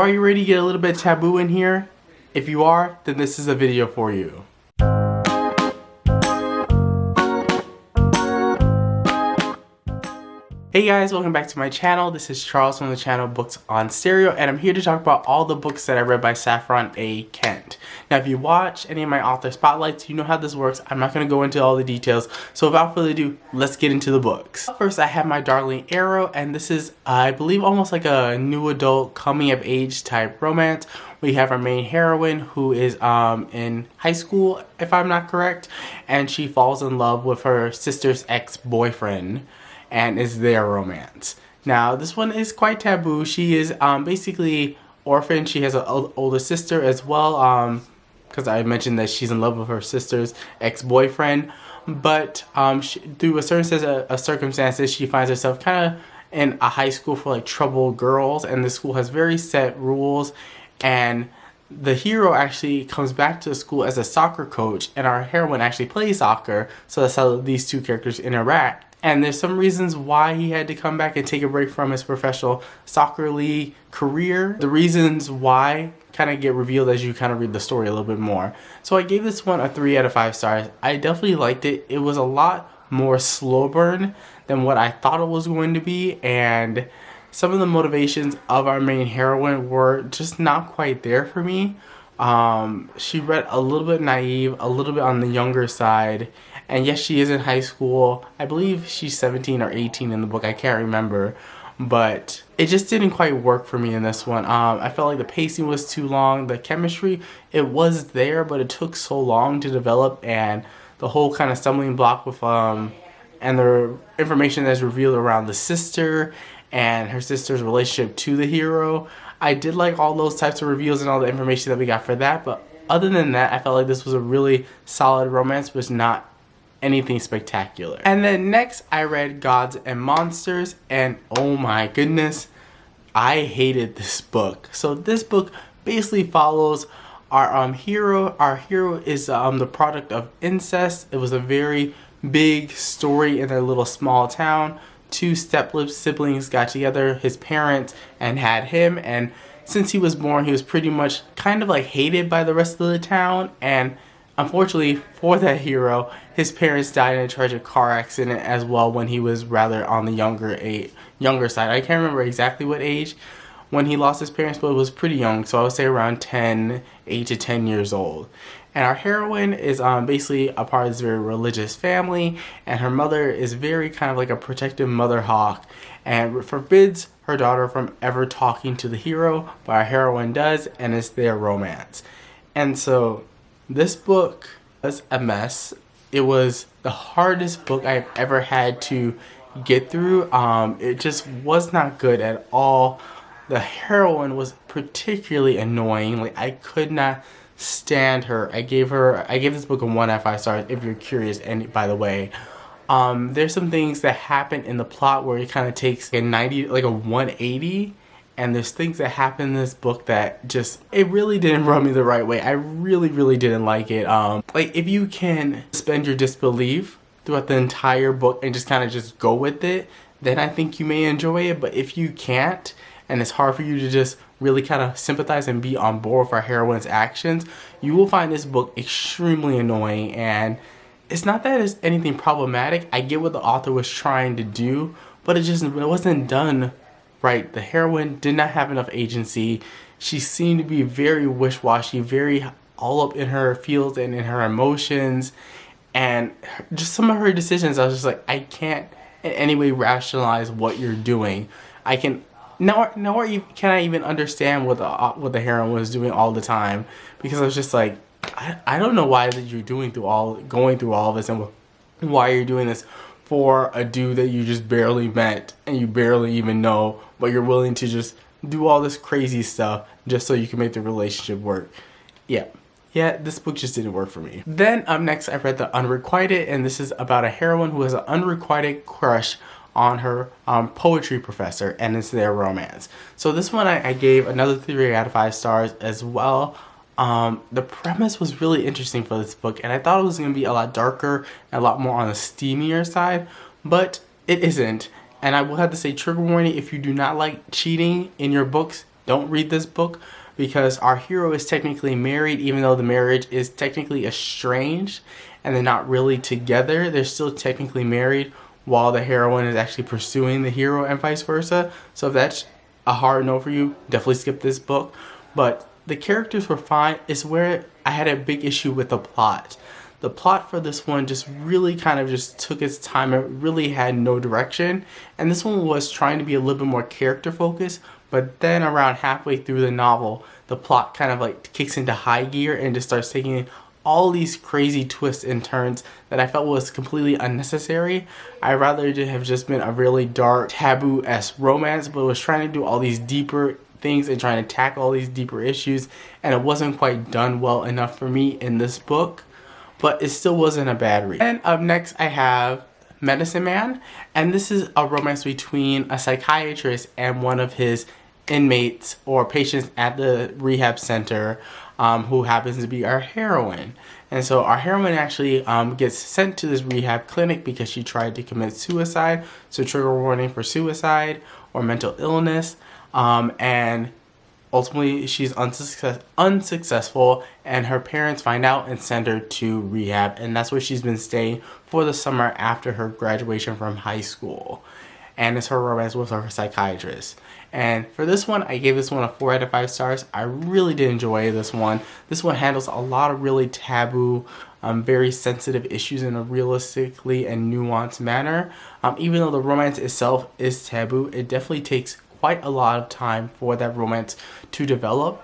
Are you ready to get a little bit taboo in here? If you are, then this is a video for you. Hey guys, welcome back to my channel. This is Charles from the channel Books on Stereo, and I'm here to talk about all the books that I read by Saffron A. Kent. Now, if you watch any of my author spotlights, you know how this works. I'm not going to go into all the details, so without further ado, let's get into the books. First, I have My Darling Arrow, and this is, I believe, almost like a new adult coming-of-age type romance. We have our main heroine who is in high school, if I'm not correct, and she falls in love with her sister's ex-boyfriend, and is their romance. Now, this one is quite taboo. She is basically orphaned. She has an older sister as well, because I mentioned that she's in love with her sister's ex-boyfriend. But through a certain set of circumstances, she finds herself kind of in a high school for like troubled girls, and the school has very set rules. And the hero actually comes back to the school as a soccer coach, and our heroine actually plays soccer, so that's how these two characters interact. And there's some reasons why he had to come back and take a break from his professional soccer league career. The reasons why kind of get revealed as you kind of read the story a little bit more. So I gave this one a 3 out of 5 stars. I definitely liked it. It was a lot more slow burn than what I thought it was going to be, and some of the motivations of our main heroine were just not quite there for me. She read a little bit naive, a little bit on the younger side, and yes, she is in high school. I believe she's 17 or 18 in the book, I can't remember, but it just didn't quite work for me in this one. I felt like the pacing was too long. The chemistry, it was there, but it took so long to develop, and the whole kind of stumbling block with and the information that's revealed around the sister and her sister's relationship to the hero. I did like all those types of reveals and all the information that we got for that, but other than that, I felt like this was a really solid romance, but not anything spectacular. And then next, I read Gods and Monsters, and oh my goodness, I hated this book. So this book basically follows our hero. Our hero is the product of incest. It was a very big story in their little small town. 2 step-lip siblings got together, his parents, and had him, and since he was born, he was pretty much kind of like hated by the rest of the town. And unfortunately for that hero, his parents died in a tragic car accident as well when he was rather on the younger side. I can't remember exactly what age when he lost his parents, but it was pretty young, so I would say around 8 to 10 years old. And our heroine is basically a part of this very religious family, and her mother is very kind of like a protective mother hawk, and forbids her daughter from ever talking to the hero, but our heroine does, and it's their romance. And so this book was a mess. It was the hardest book I've ever had to get through. It just was not good at all. The heroine was particularly annoying. Like, I could not stand her. I gave this book a 1 out of 5 stars, if you're curious. And by the way, there's some things that happen in the plot where it kind of takes a 180, and there's things that happen in this book that just, it really didn't rub me the right way. I really didn't like it. Like, if you can suspend your disbelief throughout the entire book and just kind of just go with it, then I think you may enjoy it. But if you can't, and it's hard for you to just really kind of sympathize and be on board with our heroine's actions, you will find this book extremely annoying. And it's not that it's anything problematic. I get what the author was trying to do, but it wasn't done right. The heroine did not have enough agency. She seemed to be very wish-washy, very all up in her feels and in her emotions, and just some of her decisions, I was just like, I can't in any way rationalize what you're doing. I can nor can I even understand what the heroine was doing all the time, because I was just like, I don't know why that you're going through all of this, and why you're doing this for a dude that you just barely met and you barely even know, but you're willing to just do all this crazy stuff just so you can make the relationship work. Yeah, this book just didn't work for me. Then up next, I read The Unrequited, and this is about a heroine who has an unrequited crush on her poetry professor, and it's their romance. So this one I gave another 3 out of 5 stars as well. The premise was really interesting for this book, and I thought it was going to be a lot darker and a lot more on the steamier side, but it isn't. And I will have to say, trigger warning, if you do not like cheating in your books, don't read this book, because our hero is technically married, even though the marriage is technically estranged and they're not really together. They're still technically married while the heroine is actually pursuing the hero, and vice versa. So if that's a hard no for you, definitely skip this book. But the characters were fine. It's where I had a big issue with the plot. The plot for this one just really kind of just took its time. It really had no direction. And this one was trying to be a little bit more character focused, but then around halfway through the novel, the plot kind of like kicks into high gear and just starts taking all these crazy twists and turns that I felt was completely unnecessary. I'd rather have just been a really dark, taboo-esque romance, but it was trying to do all these deeper things and trying to tackle all these deeper issues, and it wasn't quite done well enough for me in this book, but it still wasn't a bad read. And up next I have Medicine Man, and this is a romance between a psychiatrist and one of his inmates or patients at the rehab center, who happens to be our heroine. And so our heroine actually gets sent to this rehab clinic because she tried to commit suicide, so trigger warning for suicide or mental illness, and ultimately she's unsuccessful, and her parents find out and send her to rehab, and that's where she's been staying for the summer after her graduation from high school. And it's her romance with her psychiatrist. And for this one, I gave this one a 4 out of 5 stars. I really did enjoy this one. This one handles a lot of really taboo, very sensitive issues in a realistically and nuanced manner. Even though the romance itself is taboo, it definitely takes quite a lot of time for that romance to develop,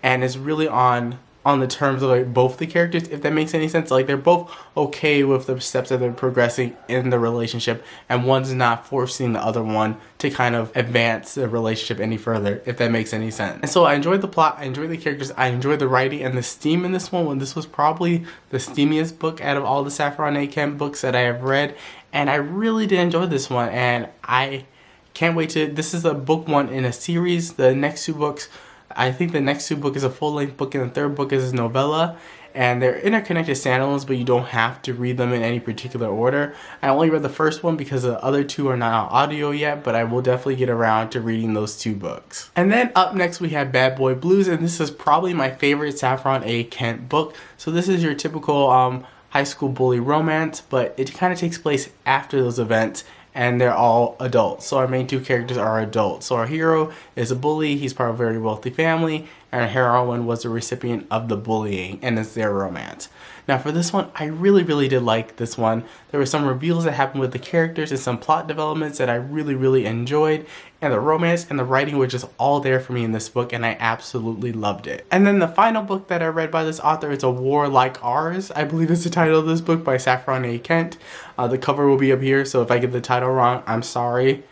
and it's really on the terms of like both the characters, if that makes any sense. Like they're both okay with the steps that they're progressing in the relationship, and one's not forcing the other one to kind of advance the relationship any further, if that makes any sense. And so I enjoyed the plot, I enjoyed the characters, I enjoyed the writing and the steam in this one. When this was probably the steamiest book out of all the Saffron A. Kent books that I have read, and I really did enjoy this one, and I can't wait to, this is a book 1 in a series. The next 2 books, I think the next 2 book is a full-length book and the third book is a novella, and they're interconnected standalones, but you don't have to read them in any particular order. I only read the first one because the other 2 are not on audio yet, but I will definitely get around to reading those 2 books. And then up next we have Bad Boy Blues, and this is probably my favorite Saffron A. Kent book. So this is your typical high school bully romance, but it kind of takes place after those events, and they're all adults. So our main 2 characters are adults. So our hero is a bully, he's part of a very wealthy family, and our heroine was the recipient of the bullying, and it's their romance. Now for this one, I really did like this one. There were some reveals that happened with the characters and some plot developments that I really enjoyed, and the romance and the writing were just all there for me in this book, and I absolutely loved it. And then the final book that I read by this author is A War Like Ours, I believe is the title of this book, by Saffron A. Kent. The cover will be up here, so if I get the title wrong, I'm sorry.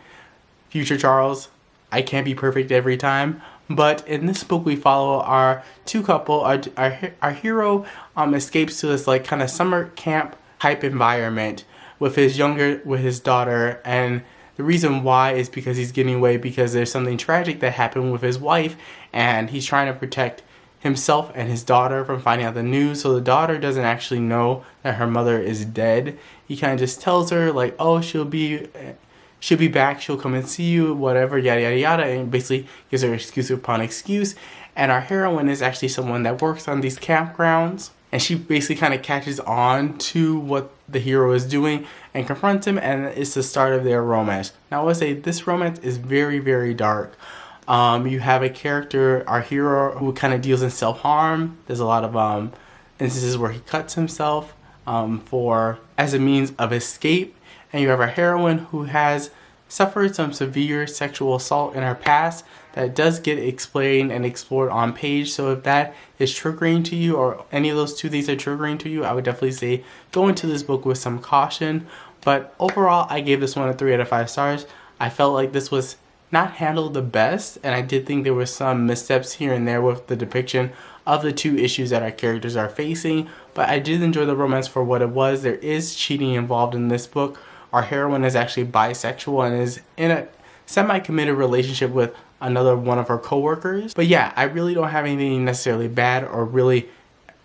Future Charles, I can't be perfect every time. But in this book, we follow our 2 couple. Our hero escapes to this like kind of summer camp type environment with his daughter, and the reason why is because he's getting away because there's something tragic that happened with his wife, and he's trying to protect himself and his daughter from finding out the news. So the daughter doesn't actually know that her mother is dead. He kind of just tells her like, oh, she'll be back, she'll come and see you, whatever, yada yada yada, and basically gives her excuse upon excuse. And our heroine is actually someone that works on these campgrounds, and she basically kind of catches on to what the hero is doing and confronts him, and it's the start of their romance. Now I would say this romance is very dark. You have a character, our hero, who kind of deals in self-harm. There's a lot of instances where he cuts himself as a means of escape. And you have a heroine who has suffered some severe sexual assault in her past that does get explained and explored on page. So if that is triggering to you, or any of those 2 things are triggering to you, I would definitely say go into this book with some caution. But overall, I gave this one a 3 out of 5 stars. I felt like this was not handled the best, and I did think there were some missteps here and there with the depiction of the 2 issues that our characters are facing. But I did enjoy the romance for what it was. There is cheating involved in this book. Our heroine is actually bisexual and is in a semi-committed relationship with another one of her co-workers. But yeah, I really don't have anything necessarily bad or really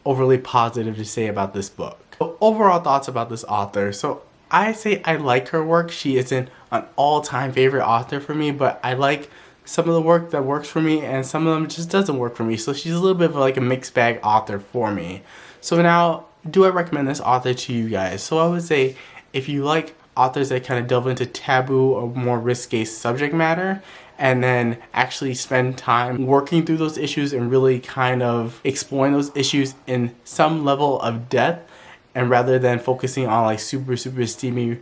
overly positive to say about this book. So overall thoughts about this author. So I say I like her work. She isn't an all-time favorite author for me, but I like some of the work that works for me and some of them just doesn't work for me. So she's a little bit of like a mixed bag author for me. So now, do I recommend this author to you guys? So I would say if you like authors that kind of delve into taboo or more risque subject matter and then actually spend time working through those issues and really kind of exploring those issues in some level of depth, and rather than focusing on like super steamy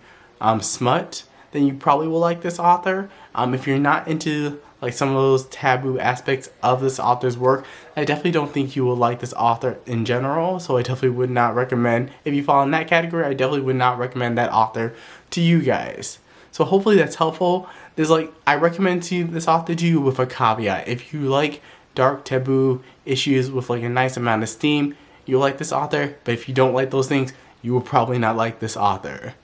smut, then you probably will like this author. If you're not into like some of those taboo aspects of this author's work, I definitely don't think you will like this author in general. So I definitely would not recommend, if you fall in that category, I definitely would not recommend that author to you guys. So hopefully that's helpful. I recommend this author to you with a caveat. If you like dark taboo issues with like a nice amount of steam, you'll like this author. But if you don't like those things, you will probably not like this author.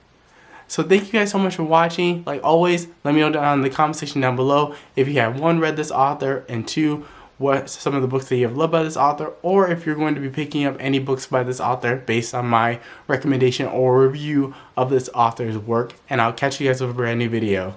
So thank you guys so much for watching. Like always, let me know down in the comment section down below if you have 1, read this author, and 2, what some of the books that you have loved by this author, or if you're going to be picking up any books by this author based on my recommendation or review of this author's work. And I'll catch you guys with a brand new video.